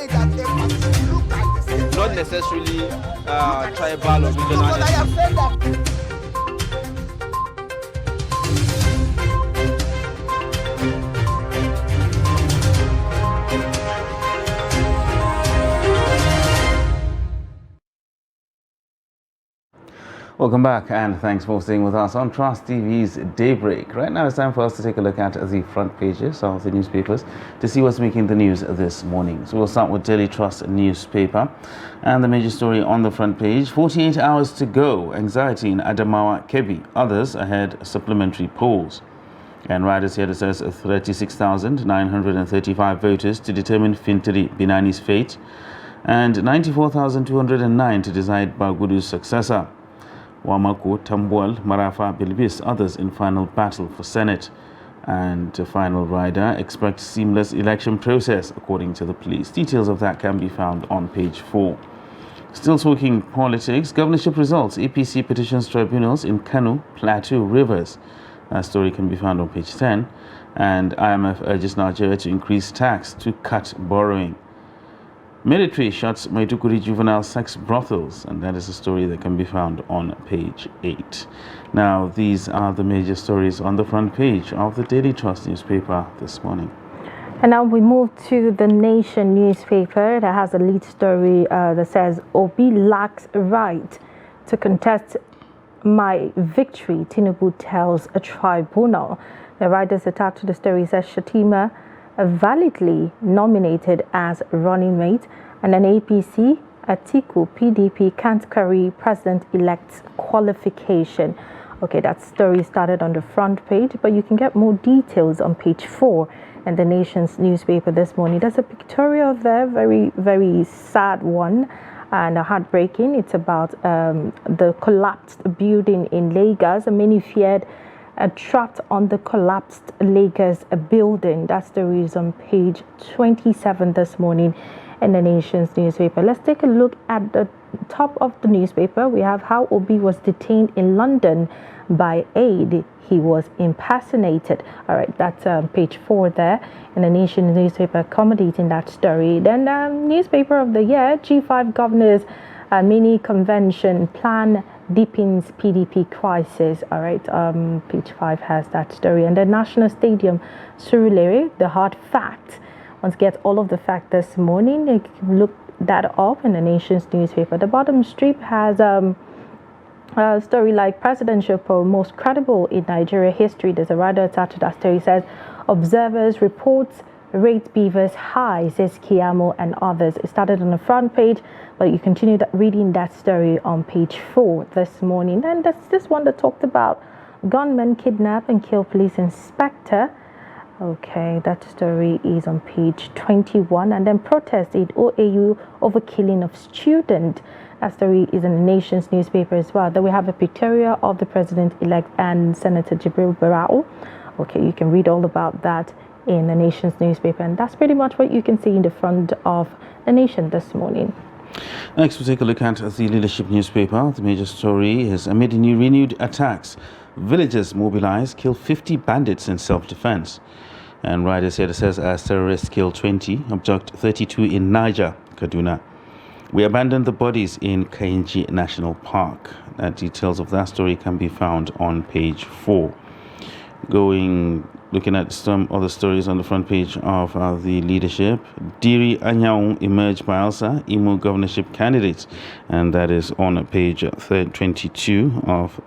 saying that a party should look at the same. Not necessarily tribal or regional. But I have said that. Welcome back and thanks for staying with us on Trust TV's Daybreak. Right now it's time for us to take a look at the front pages of the newspapers to see what's making the news this morning. So we'll start with Daily Trust newspaper and the major story on the front page: 48 hours to go, anxiety in Adamawa, Kebbi, others ahead supplementary polls. And riders here says 36,935 voters to determine Fintiri Binani's fate and 94,209 to decide Bagudu's successor. Wamako, Tambuwal, Marafa, Bilbis, others in final battle for Senate. And final rider expects seamless election process, according to the police. Details of that can be found on page 4. Still talking politics, governorship results, APC petitions tribunals in Kano, Plateau, Rivers. That story can be found on page 10. And IMF urges Nigeria to increase tax to cut borrowing. Military shuts Maiduguri juvenile sex brothels, and that is a story that can be found on page 8. Now, these are the major stories on the front page of the Daily Trust newspaper this morning. And now we move to the Nation newspaper that has a lead story that says, Obi lacks right to contest my victory, Tinubu tells a tribunal. The writers attached to the story says Shatima validly nominated as running mate, and an APC, Atiku, PDP can't carry president-elect's qualification. Okay, that story started on the front page, but you can get more details on page 4 in the Nation's newspaper this morning. There's a pictorial there, very, very sad one and heartbreaking. It's about the collapsed building in Lagos. Many feared trapped on the collapsed Lagos building. That story is on page 27 this morning in the Nation's newspaper. Let's take a look at the top of the newspaper. We have how Obi was detained in London by aide. He was impersonated. All right, that's page 4 there in the Nation's newspaper, accommodating that story. Then newspaper of the year, G5 governors mini convention plan deepens PDP crisis. All right, page 5 has that story. And the National Stadium, Surulere, the hard fact. Once get all of the fact this morning, you can look that up in the Nation's newspaper. The bottom strip has a story like presidential poll most credible in Nigeria history. There's a writer attached to that story. It says observers reports rate beavers high, says Kiamo and others. It started on the front page, but you continue reading that story on page 4 this morning. Then there's this one that talked about gunmen kidnap and kill police inspector. Okay, that story is on page 21. And then protest in OAU over killing of student. That story is in the Nation's newspaper as well. Then we have a pictorial of the president-elect and Senator Jibril Barao. Okay, you can read all about that in the Nation's newspaper. And that's pretty much what you can see in the front of the Nation this morning. Next, we'll take a look at the Leadership newspaper. The major story is amid new renewed attacks, villagers mobilize, kill 50 bandits in self-defense. And riders here says as terrorists kill 20, abduct 32 in Niger, Kaduna. We abandoned the bodies in Kainji National Park. Details of that story can be found on page 4. Looking at some other stories on the front page of the Leadership. Diri Anyaun emerged by Elsa, Imo governorship candidates. And that is on page 22 of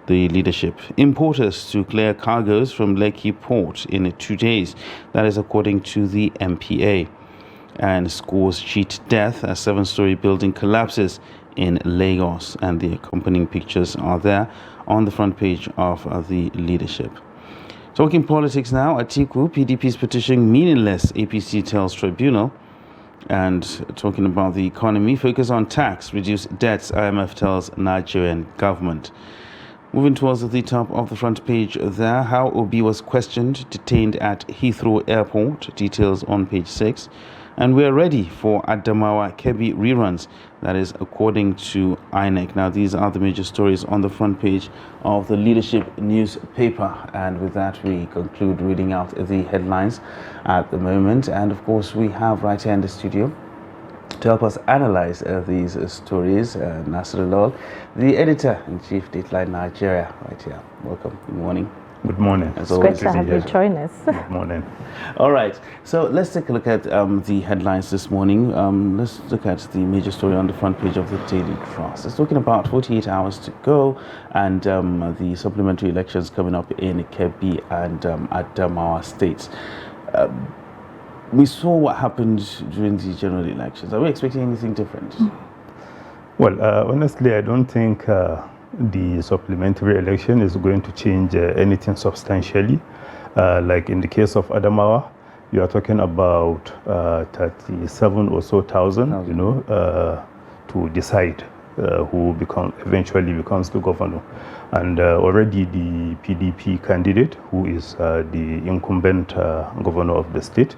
the Leadership. Importers to clear cargoes from Lekki port in 2 days. That is according to the MPA. And schools cheat death as 7-story building collapses in Lagos. And the accompanying pictures are there on the front page of the Leadership. Talking politics now, Atiku, PDP's petition meaningless, APC tells tribunal. And talking about the economy, focus on tax, reduce debts, IMF tells Nigerian government. Moving towards the top of the front page there, how Obi was questioned, detained at Heathrow Airport, details on page 6. And we're ready for Adamawa Kebbi reruns. That is according to INEC. Now, these are the major stories on the front page of the Leadership newspaper. And with that, we conclude reading out the headlines at the moment. And of course, we have right here in the studio To help us analyze these stories, Nasir Lal, the editor-in-chief, Dateline Nigeria, right here. Welcome. Good morning. Good morning. It's great to have you join us. Good morning. All right. So let's take a look at the headlines this morning. Let's look at the major story on the front page of the Daily Trust. It's talking about 48 hours to go and the supplementary elections coming up in Kebbi and Adamawa states. We saw what happened during the general elections. Are we expecting anything different? Well, honestly, I don't think the supplementary election is going to change anything substantially. Like in the case of Adamawa, you are talking about 37 or so thousand, to decide who eventually becomes the governor. And already the PDP candidate, who is the incumbent governor of the state,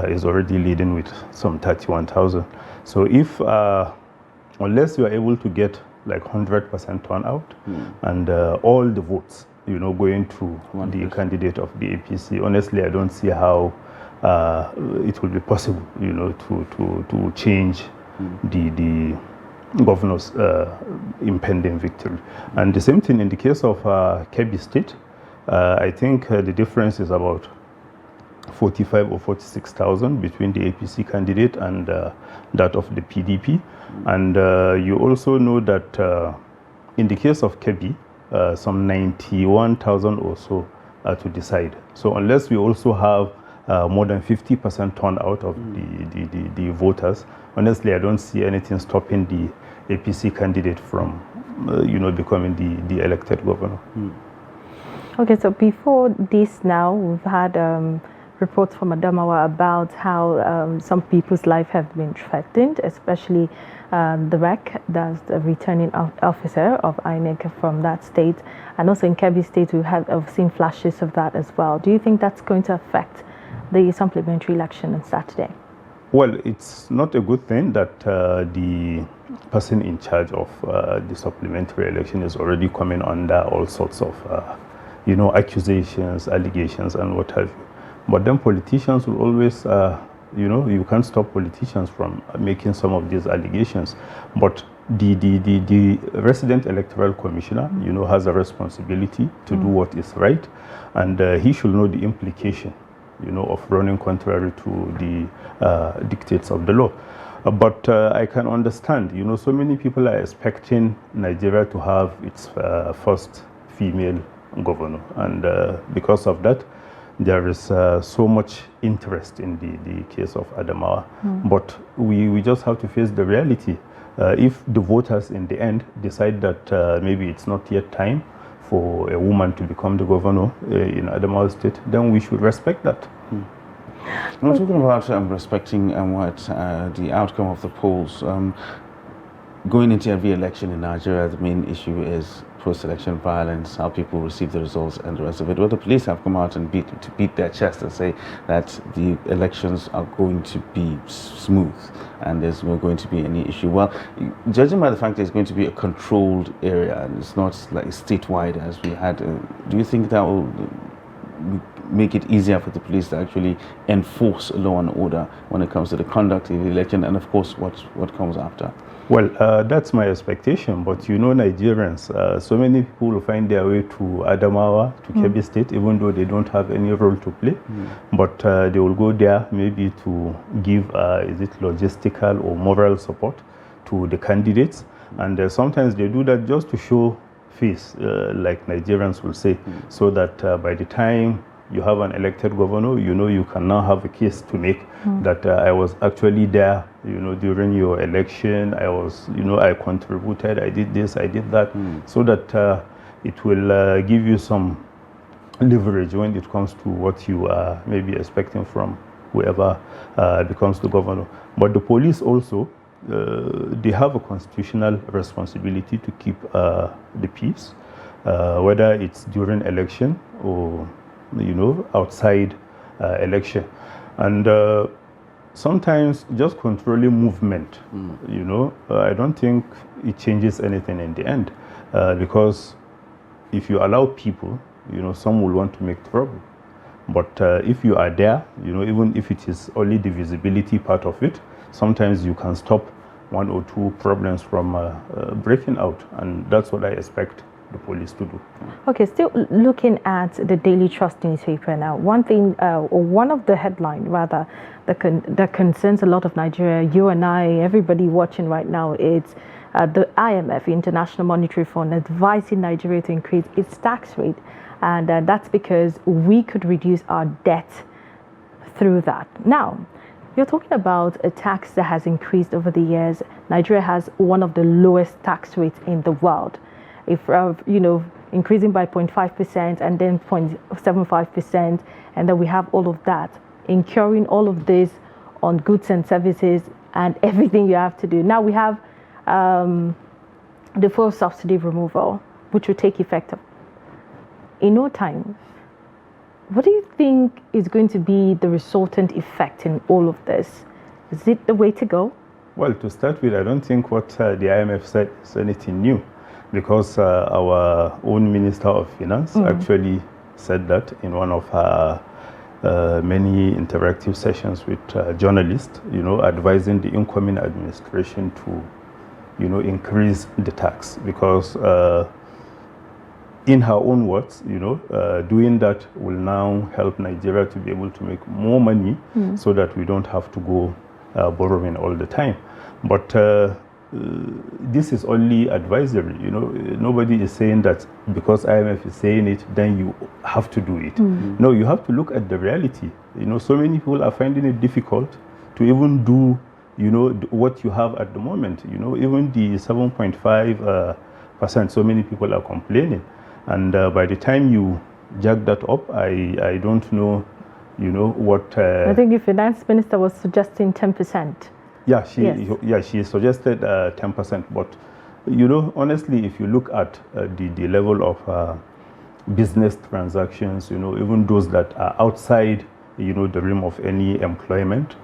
is already leading with some 31,000. So if, unless you are able to get like 100% turnout and all the votes, going to the candidate of the APC, honestly, I don't see how it will be possible, to change the governor's impending victory. And the same thing in the case of Kebbi State. I think the difference is about 45 or 46,000 between the APC candidate and that of the PDP. And you also know that in the case of Kebbi, some 91,000 or so to decide. So unless we also have more than 50% turnout of the voters, honestly, I don't see anything stopping the APC candidate from, becoming the elected governor. Okay, so before this now, we've had reports from Adamawa about how some people's life have been threatened, especially the REC, that's the returning officer of INEC from that state. And also in Kebbi State, we have seen flashes of that as well. Do you think that's going to affect the supplementary election on Saturday? Well, it's not a good thing that the person in charge of the supplementary election is already coming under all sorts of, accusations, allegations, and what have you. But then politicians will always, you can't stop politicians from making some of these allegations. But the resident electoral commissioner, has a responsibility to do what is right, and he should know the implication, of running contrary to the dictates of the law. But I can understand, so many people are expecting Nigeria to have its first female governor, and because of that, there is so much interest in the case of Adamawa. But we just have to face the reality. If the voters in the end decide that maybe it's not yet time for a woman to become the governor in Adamawa State, then we should respect that. We're talking about respecting what the outcome of the polls. Going into every election in Nigeria, the main issue is post-election violence, how people receive the results, and the rest of it. Well, the police have come out and beat their chest and say that the elections are going to be smooth and there's not going to be any issue. Well, judging by the fact that it's going to be a controlled area and it's not like statewide as we had, do you think that will make it easier for the police to actually enforce law and order when it comes to the conduct of the election and, of course, what comes after? Well, that's my expectation, but Nigerians, so many people will find their way to Adamawa, to Kebbi State, even though they don't have any role to play. But they will go there maybe to give, is it logistical or moral support to the candidates. And sometimes they do that just to show face, like Nigerians will say, so that by the time you have an elected governor, you can now have a case to make that I was actually there, during your election. I was, I contributed, I did this, I did that, so that it will give you some leverage when it comes to what you are maybe expecting from whoever becomes the governor. But the police also, they have a constitutional responsibility to keep the peace, whether it's during election or outside election. And sometimes just controlling movement, I don't think it changes anything in the end, because if you allow people, some will want to make trouble. But if you are there, even if it is only the visibility part of it, sometimes you can stop one or two problems from breaking out, and that's what I expect the police to do. Okay, still looking at the Daily Trust newspaper now, one thing, or one of the headline rather, that concerns a lot of Nigeria, you and I, everybody watching right now, it's the IMF, International Monetary Fund, advising Nigeria to increase its tax rate, and that's because we could reduce our debt through that. Now, you're talking about a tax that has increased over the years. Nigeria has one of the lowest tax rates in the world. If increasing by 0.5% and then 0.75%, and then we have all of that, incurring all of this on goods and services and everything you have to do. Now we have the fuel subsidy removal, which will take effect in no time. What do you think is going to be the resultant effect in all of this? Is it the way to go? Well, to start with, I don't think what the IMF said is anything new, because our own Minister of Finance actually said that in one of her many interactive sessions with journalists, advising the incoming administration to, increase the tax, because in her own words, doing that will now help Nigeria to be able to make more money so that we don't have to go borrowing all the time. But this is only advisory. Nobody is saying that because IMF is saying it, then you have to do it. No, you have to look at the reality. So many people are finding it difficult to even do, what you have at the moment. Even the 7.5%, so many people are complaining. And by the time you jack that up, I don't know, what... I think the finance minister was suggesting 10%. Yeah, she suggested 10%. But, honestly, if you look at the level of business transactions, even those that are outside, the realm of any employment,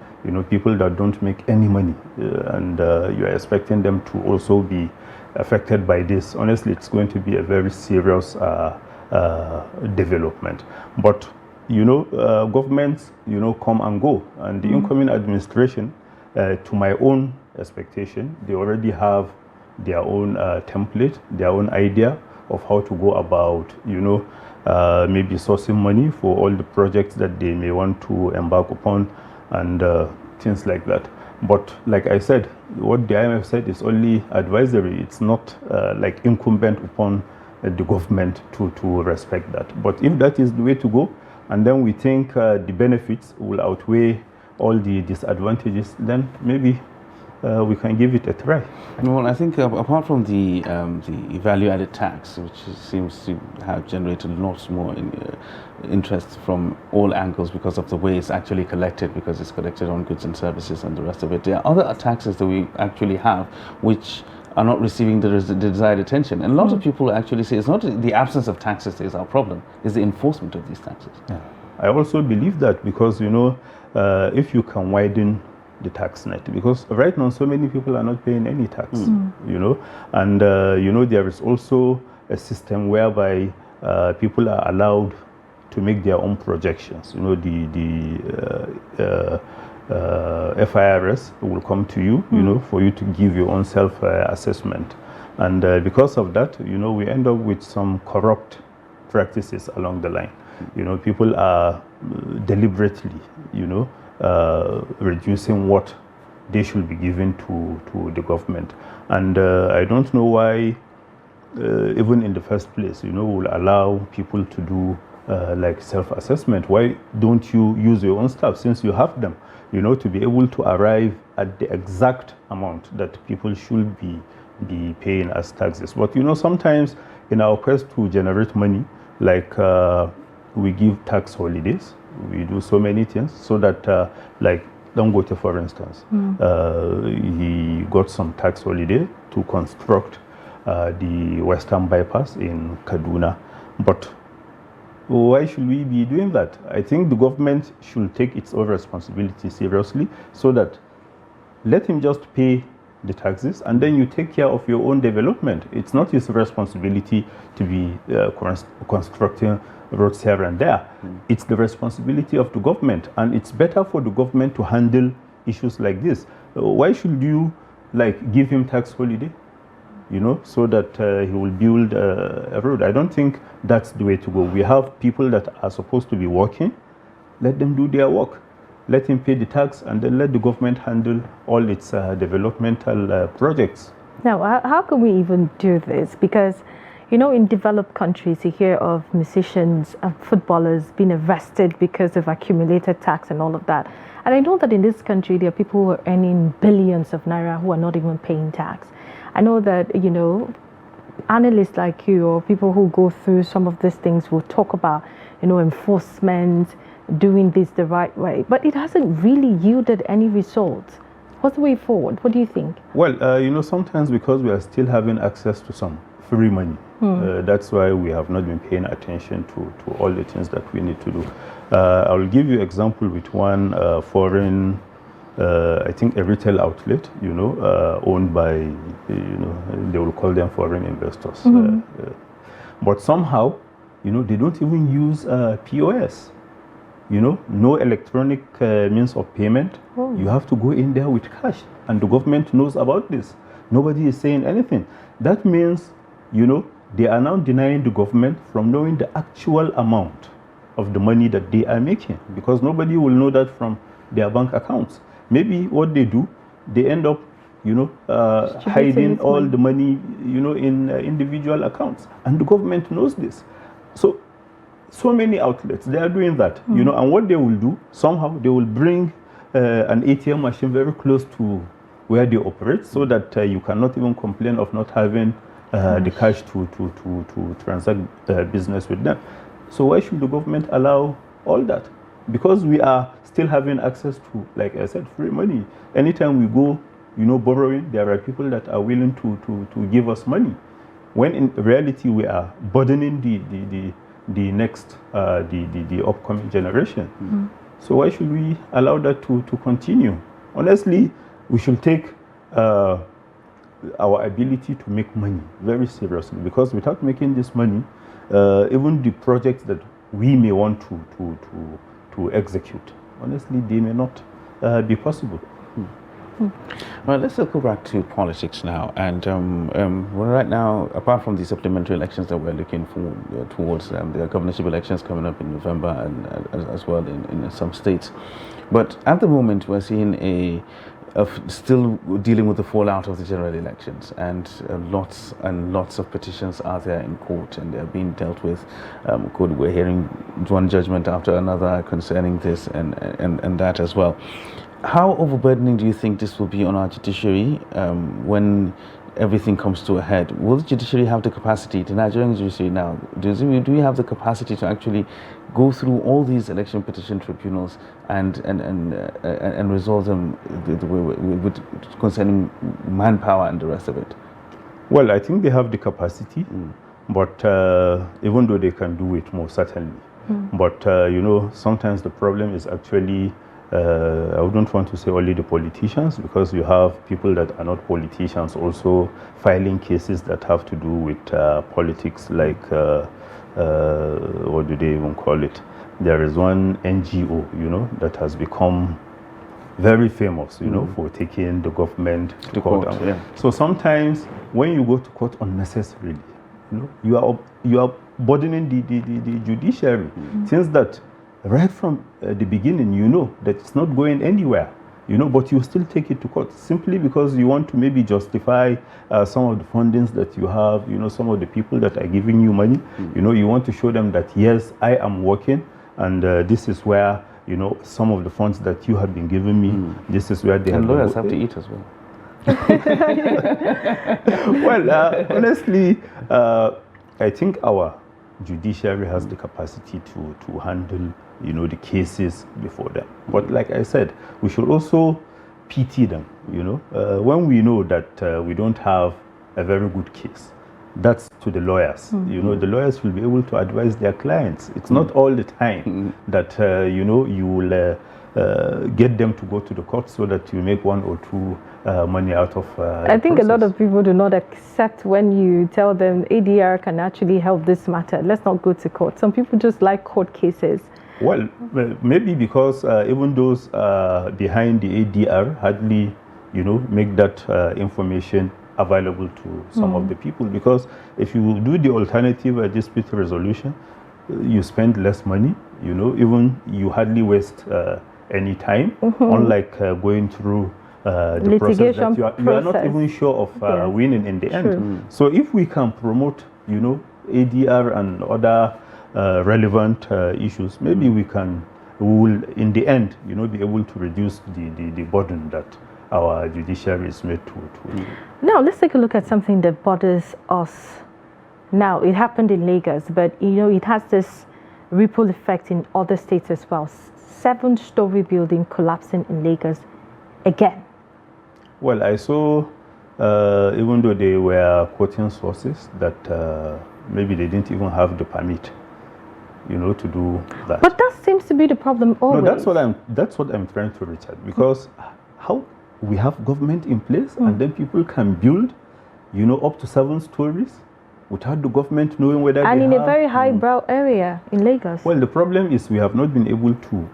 people that don't make any money, and you are expecting them to also be affected by this. Honestly, it's going to be a very serious development. But, governments, come and go. And the incoming administration, to my own expectation, they already have their own template, their own idea of how to go about, maybe sourcing money for all the projects that they may want to embark upon and things like that. But like I said, what the IMF said is only advisory. It's not like incumbent upon the government to respect that. But if that is the way to go, and then we think the benefits will outweigh all the disadvantages, then maybe we can give it a try. Well, I think apart from the value-added tax, which seems to have generated lots more interest from all angles because of the way it's actually collected, because it's collected on goods and services and the rest of it, there are other taxes that we actually have which are not receiving the desired attention. And a lot of people actually say it's not the absence of taxes that is our problem, it's the enforcement of these taxes. Yeah. I also believe that, because, if you can widen the tax net, because right now so many people are not paying any tax, and there is also a system whereby people are allowed to make their own projections. The FIRS will come to you, for you to give your own self-assessment, and because of that, we end up with some corrupt practices along the line. People are deliberately, reducing what they should be given to the government. And I don't know why, even in the first place, will allow people to do like self-assessment. Why don't you use your own staff, since you have them, to be able to arrive at the exact amount that people should be paying as taxes? But, sometimes in our quest to generate money, like we give tax holidays, we do so many things so that, like Dangote, for instance, he got some tax holiday to construct the Western Bypass in Kaduna. But why should we be doing that? I think the government should take its own responsibility seriously, so that let him just pay the taxes and then you take care of your own development. It's not his responsibility to be constructing roads here and there. It's the responsibility of the government, and it's better for the government to handle issues like this why should you like give him tax holiday? You know, so that he will build a road. I don't think that's the way to go. We have people that are supposed to be working. Let them do their work. Let him pay the tax, and then let the government handle all its developmental projects. Now, how can we even do this? Because, you know, in developed countries, you hear of musicians and footballers being arrested because of accumulated tax and all of that. And I know that in this country, there are people who are earning billions of naira who are not even paying tax. I know that, you know, analysts like you or people who go through some of these things will talk about, you know, enforcement, doing this the right way. But it hasn't really yielded any results. What's the way forward? What do you think? Well, you know, sometimes because we are still having access to some free money, that's why we have not been paying attention to all the things that we need to do. I will give you an example with one foreign, I think a retail outlet, you know, owned by, you know, they will call them foreign investors. But somehow, you know, they don't even use POS. You know, no electronic means of payment. You have to go in there with cash, and the government knows about this. Nobody is saying anything. That means, you know, they are now denying the government from knowing the actual amount of the money that they are making, because nobody will know that from their bank accounts. Maybe what they do, they end up, you know, hiding all the money, you know, in individual accounts, and the government knows this. So many outlets, they are doing that, you know, and what they will do, somehow they will bring an ATM machine very close to where they operate, so that you cannot even complain of not having the cash to transact business with them. So why should the government allow all that? Because we are still having access to, like I said, free money. Anytime we go, you know, borrowing, there are people that are willing to give us money, when in reality we are burdening the next, the upcoming generation. So why should we allow that to continue? Honestly, we should take our ability to make money very seriously, because without making this money, even the projects that we may want to execute, honestly, they may not be possible. Well, let's go back to politics now. And right now, apart from the supplementary elections that we're looking for towards, there are governorship elections coming up in November, and as well in some states. But at the moment, we're seeing still dealing with the fallout of the general elections, and lots and lots of petitions are there in court, and they're being dealt with. We're hearing one judgment after another concerning this and that as well. How overburdening do you think this will be on our judiciary when everything comes to a head? Will the judiciary have the capacity, the Nigerian judiciary now, do we have the capacity to actually go through all these election petition tribunals and resolve them with concerning manpower and the rest of it? Well, I think they have the capacity, but even though they can do it more, certainly. But, you know, sometimes the problem is actually, I wouldn't want to say only the politicians, because you have people that are not politicians also filing cases that have to do with politics, like, what do they even call it? There is one NGO, you know, that has become very famous, you know, for taking the government to court. So sometimes when you go to court unnecessarily, you know, you are burdening the judiciary, since that right from the beginning, you know that it's not going anywhere, you know, but you still take it to court simply because you want to maybe justify some of the fundings that you have, you know, some of the people that are giving you money, you know, you want to show them that, yes, I am working, and this is where, you know, some of the funds that you have been giving me, this is where they and lawyers have to eat as well. Well, honestly, I think our judiciary has the capacity to handle, you know, the cases before them. But like I said, we should also pity them, you know. When we know that we don't have a very good case, that's to the lawyers. You know, the lawyers will be able to advise their clients. It's not all the time that, you know, you will get them to go to the court so that you make one or two money out of I think a lot of people do not accept when you tell them ADR can actually help this matter. Let's not go to court. Some people just like court cases. Well, maybe because even those behind the ADR hardly make that information available to some of the people. Because if you do the alternative dispute resolution, you spend less money, even you hardly waste any time, unlike going through the process that you are not even sure of winning in the end. So if we can promote, ADR and other relevant issues, maybe we will in the end, be able to reduce the burden that our judiciary is made to. Now let's take a look at something that bothers us. Now it happened in Lagos, but it has this ripple effect in other states as well. 7-story building collapsing in Lagos again. Well, I saw, even though they were quoting sources, that maybe they didn't even have the permit, to do that. But that seems to be the problem always. No, that's what I'm trying to reach at. Because how we have government in place, and then people can build, up to 7 stories without the government knowing whether and in a very highbrow area in Lagos. Well, the problem is we have not been able to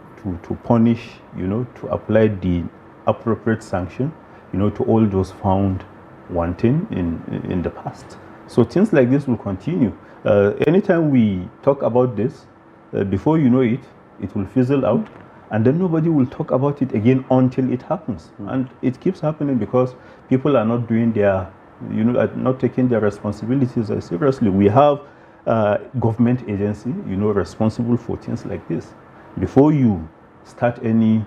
punish, to apply the appropriate sanction, to all those found wanting in the past. So things like this will continue. Anytime we talk about this, before you know it, it will fizzle out, and then nobody will talk about it again until it happens. And it keeps happening because people are not doing their, are not taking their responsibilities as seriously. We have government agency, responsible for things like this. Before you start any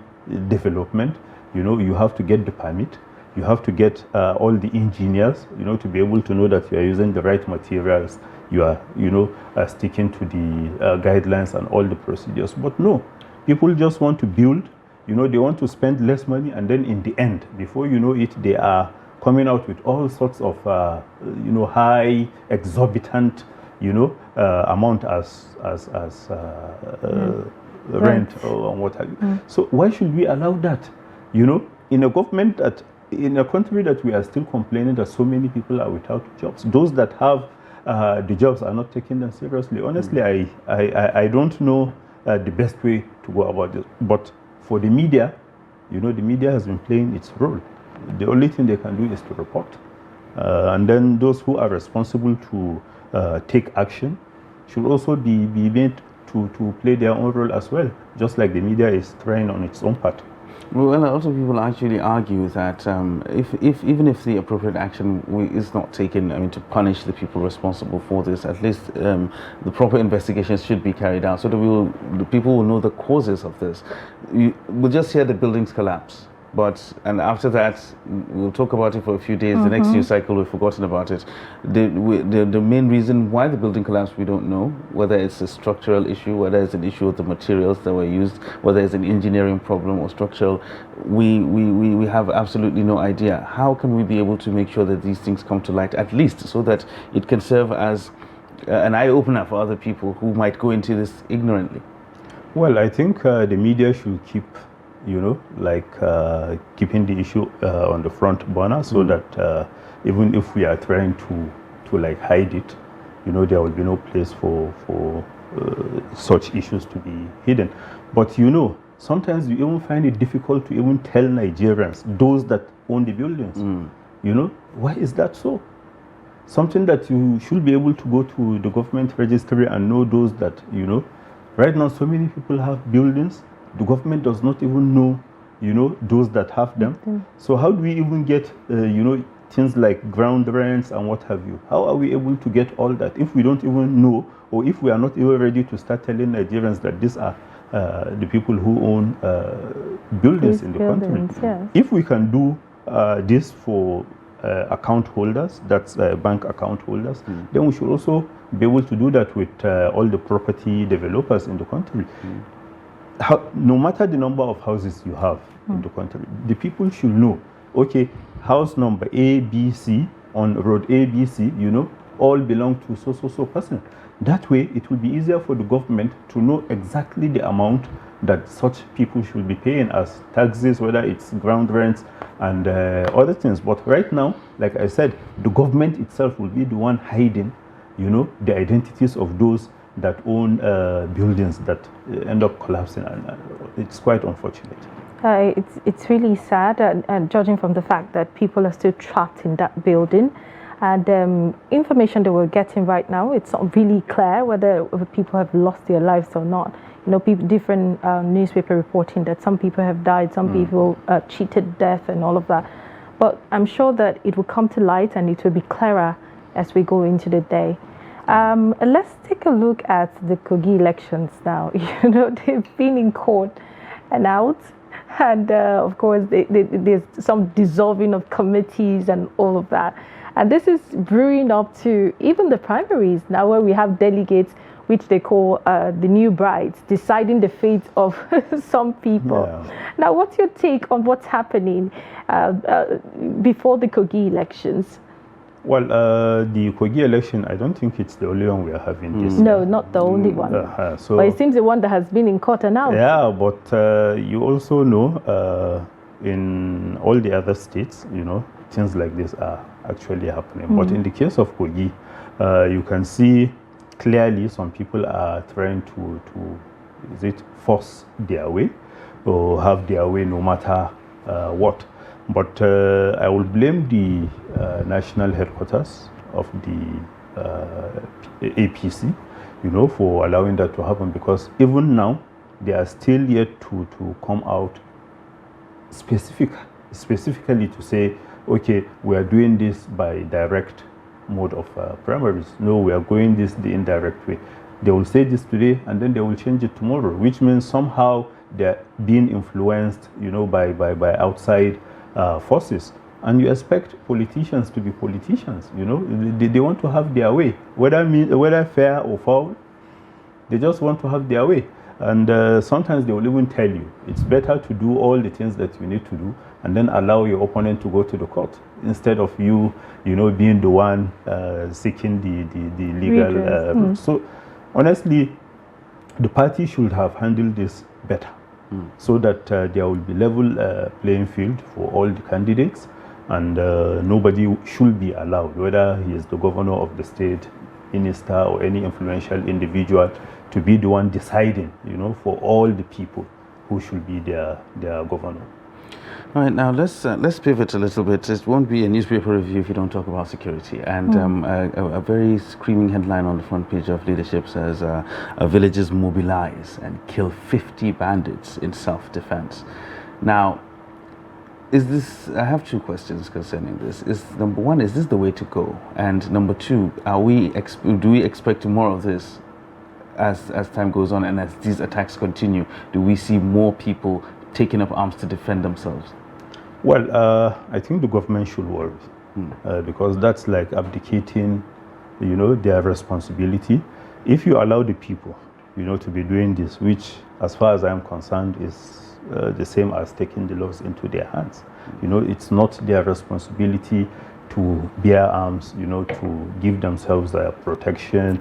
development, you have to get the permit. You have to get all the engineers, to be able to know that you are using the right materials. You are, sticking to the guidelines and all the procedures. But no, people just want to build, they want to spend less money, and then in the end, before you know it, they are coming out with all sorts of, high, exorbitant, amount as rent or what have you. So why should we allow that? In a government in a country that we are still complaining that so many people are without jobs, those that have the jobs are not taking them seriously. Honestly, I don't know the best way to go about this. But for the media, the media has been playing its role. The only thing they can do is to report. And then those who are responsible to take action should also be made to play their own role as well, just like the media is trying on its own part. Well, a lot of people actually argue that even if the appropriate action is not taken, to punish the people responsible for this, at least the proper investigations should be carried out so that the people will know the causes of this. We'll just hear the buildings collapse. And after that, we'll talk about it for a few days. The next news cycle, we've forgotten about it. The main reason why the building collapsed, we don't know. Whether it's a structural issue, whether it's an issue of the materials that were used, whether it's an engineering problem or structural, we have absolutely no idea. How can we be able to make sure that these things come to light, at least so that it can serve as an eye-opener for other people who might go into this ignorantly? Well, I think the media should keep keeping the issue on the front burner so that even if we are trying to hide it, there will be no place for such issues to be hidden. But sometimes you even find it difficult to even tell Nigerians, those that own the buildings, why is that so? Something that you should be able to go to the government registry and know those that, right now so many people have buildings. The government does not even know, those that have them. So how do we even get, things like ground rents and what have you? How are we able to get all that if we don't even know, or if we are not even ready to start telling Nigerians that these are the people who own buildings in the country? Yes. If we can do this for account holders, that's bank account holders, then we should also be able to do that with all the property developers in the country. No matter the number of houses you have in the country, the people should know, okay, house number A, B, C on road A, B, C, all belong to so person. That way, it will be easier for the government to know exactly the amount that such people should be paying as taxes, whether it's ground rents and other things. But right now, like I said, the government itself will be the one hiding, the identities of those that own buildings that end up collapsing, and it's quite unfortunate. It's really sad, and judging from the fact that people are still trapped in that building, and information that we're getting right now, it's not really clear whether people have lost their lives or not. You know, people, different newspaper reporting that some people have died, some people cheated death, and all of that. But I'm sure that it will come to light and it will be clearer as we go into the day. Let's take a look at the Kogi elections now. You know, they've been in court and out. And of course, there's some dissolving of committees and all of that. And this is brewing up to even the primaries now, where we have delegates, which they call the new brides, deciding the fate of some people. Yeah. Now, what's your take on what's happening before the Kogi elections? Well, the Kogi election, I don't think it's the only one we are having this. No, not the only one. So, but it seems the one that has been in court and out. Yeah, but you also know, in all the other states, you know, things like this are actually happening. But in the case of Kogi, you can see clearly some people are trying to force their way or have their way no matter what. But I will blame the national headquarters of the APC, you know, for allowing that to happen, because even now they are still yet to come out specifically to say, okay, we are doing this by direct mode of primaries. No, we are going this the indirect way. They will say this today and then they will change it tomorrow, which means somehow they're being influenced, you know, by outside forces. And you expect politicians to be politicians, you know. They want to have their way, whether fair or foul. They just want to have their way. And sometimes they will even tell you it's better to do all the things that you need to do and then allow your opponent to go to the court instead of you know, being the one seeking the legal. So honestly, the party should have handled this better, so that there will be level playing field for all the candidates, and nobody should be allowed, whether he is the governor of the state, minister, or any influential individual, to be the one deciding, you know, for all the people who should be their governor. All right, now let's pivot a little bit. It won't be a newspaper review if you don't talk about security. And a very screaming headline on the front page of Leadership says, villagers mobilize and kill 50 bandits in self-defense. Now, is this? I have two questions concerning this. Number one, is this the way to go? And number two, do we expect more of this as time goes on, and as these attacks continue? Do we see more people taking up arms to defend themselves? Well, I think the government should worry, because that's like abdicating, you know, their responsibility. If you allow the people, you know, to be doing this, which, as far as I'm concerned, is the same as taking the laws into their hands. You know, it's not their responsibility to bear arms, you know, to give themselves protection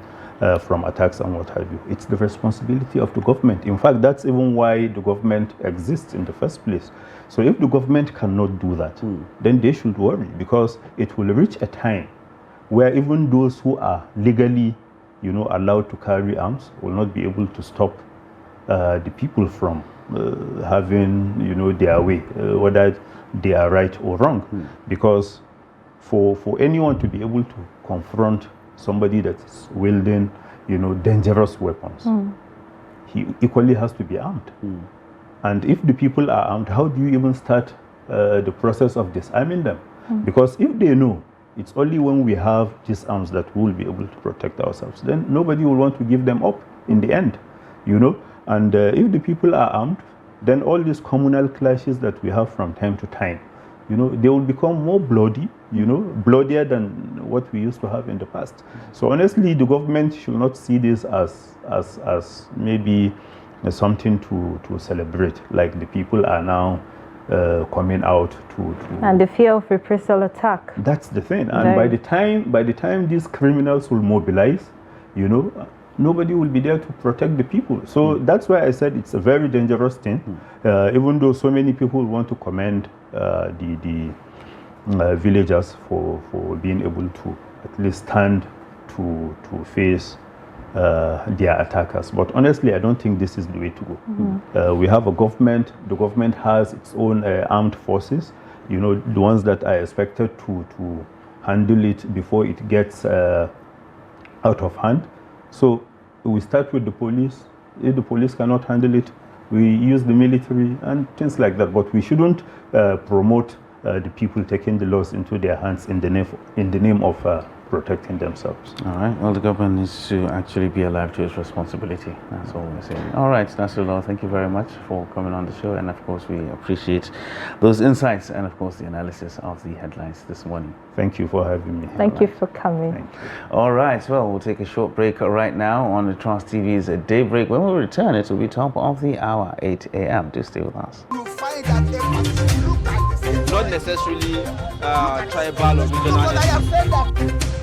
from attacks and what have you. It's the responsibility of the government. In fact, that's even why the government exists in the first place. So if the government cannot do that, then they should worry, because it will reach a time where even those who are legally, you know, allowed to carry arms will not be able to stop the people from having, you know, their way, whether they are right or wrong. Because for anyone to be able to confront somebody that is wielding, you know, dangerous weapons, he equally has to be armed. And if the people are armed, how do you even start the process of disarming them? Because if they know it's only when we have these arms that we will be able to protect ourselves, then nobody will want to give them up in the end, you know. And if the people are armed, then all these communal clashes that we have from time to time, you know, they will become more bloody, you know, bloodier than what we used to have in the past. So honestly, the government should not see this as maybe something to celebrate, like the people are now coming out to and the fear of reprisal attack. That's the thing. And by the time these criminals will mobilize, you know, nobody will be there to protect the people. So that's why I said it's a very dangerous thing. Even though so many people want to commend the villagers for being able to at least stand to face their attackers. But honestly, I don't think this is the way to go. We have a government. The government has its own armed forces, you know, the ones that are expected to handle it before it gets out of hand. So we start with the police. If the police cannot handle it, we use the military and things like that. But we shouldn't promote the people taking the laws into their hands in the name of protecting themselves. All right. Well, the government needs to actually be alive to its responsibility. That's all we're saying. All right, Nasrullah, thank you very much for coming on the show. And of course, we appreciate those insights and of course the analysis of the headlines this morning. Thank you for having me. Thank you for coming. Thank you. All right. Well, we'll take a short break right now on the Trust TV's Daybreak. When we return, it will be top of the hour, 8 a.m. Do stay with us. You find that they look like the same. Not necessarily tribal or regional. But I have said that